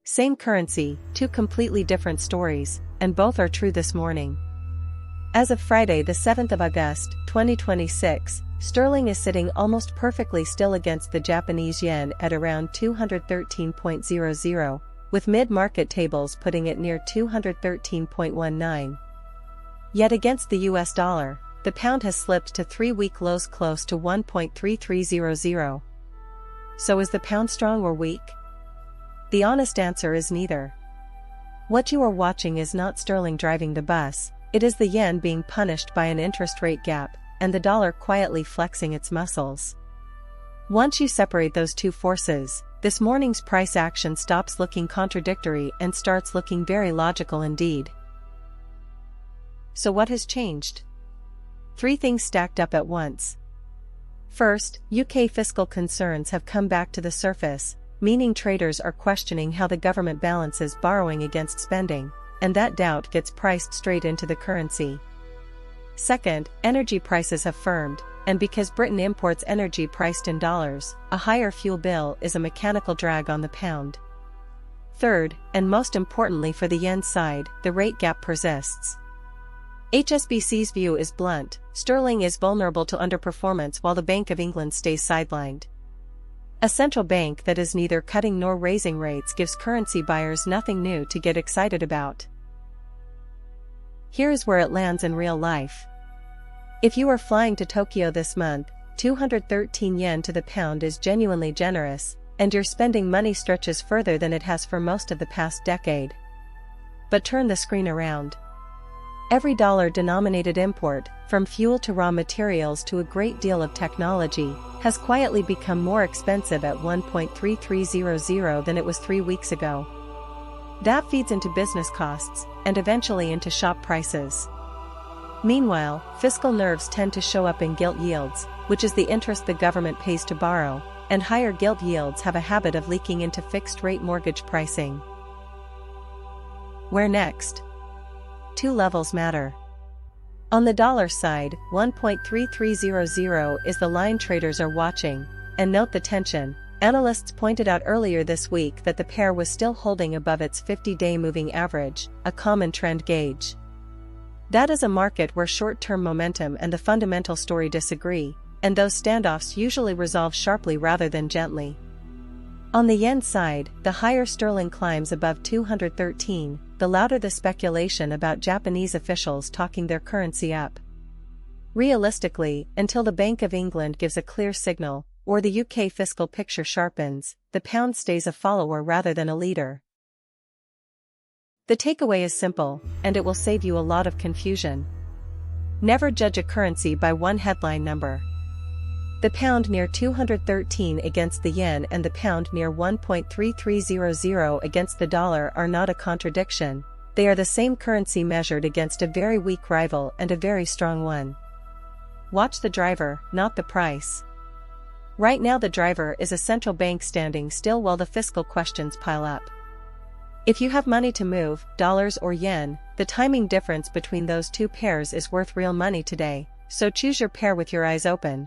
Same currency, two completely different stories, and both are true this morning. As of Friday the 7th of August, 2026, sterling is sitting almost perfectly still against the Japanese yen at around 213.00, with mid-market tables putting it near 213.19. Yet against the US dollar, the pound has slipped to three-week lows close to 1.3300. So is the pound strong or weak? The honest answer is neither. What you are watching is not sterling driving the bus, it is the yen being punished by an interest rate gap, and the dollar quietly flexing its muscles. Once you separate those two forces, this morning's price action stops looking contradictory and starts looking very logical indeed. So what has changed? Three things stacked up at once. First, UK fiscal concerns have come back to the surface, meaning traders are questioning how the government balances borrowing against spending, and that doubt gets priced straight into the currency. Second, energy prices have firmed, and because Britain imports energy priced in dollars, a higher fuel bill is a mechanical drag on the pound. Third, and most importantly for the yen side, the rate gap persists. HSBC's view is blunt: sterling is vulnerable to underperformance while the Bank of England stays sidelined. A central bank that is neither cutting nor raising rates gives currency buyers nothing new to get excited about. Here is where it lands in real life. If you are flying to Tokyo this month, 213 yen to the pound is genuinely generous, and your spending money stretches further than it has for most of the past decade. But turn the screen around. Every dollar-denominated import, from fuel to raw materials to a great deal of technology, has quietly become more expensive at 1.3300 than it was 3 weeks ago. That feeds into business costs, and eventually into shop prices. Meanwhile, fiscal nerves tend to show up in gilt yields, which is the interest the government pays to borrow, and higher gilt yields have a habit of leaking into fixed-rate mortgage pricing. Where next? Two levels matter. On the dollar side, 1.3300 is the line traders are watching, and note the tension. Analysts pointed out earlier this week that the pair was still holding above its 50-day moving average, a common trend gauge. That is a market where short-term momentum and the fundamental story disagree, and those standoffs usually resolve sharply rather than gently. On the yen side, the higher sterling climbs above 213, the louder the speculation about Japanese officials talking their currency up. Realistically, until the Bank of England gives a clear signal, or the UK fiscal picture sharpens, the pound stays a follower rather than a leader. The takeaway is simple, and it will save you a lot of confusion. Never judge a currency by one headline number. The pound near 213 against the yen and the pound near 1.3300 against the dollar are not a contradiction, they are the same currency measured against a very weak rival and a very strong one. Watch the driver, not the price. Right now the driver is a central bank standing still while the fiscal questions pile up. If you have money to move, dollars or yen, the timing difference between those two pairs is worth real money today, so choose your pair with your eyes open.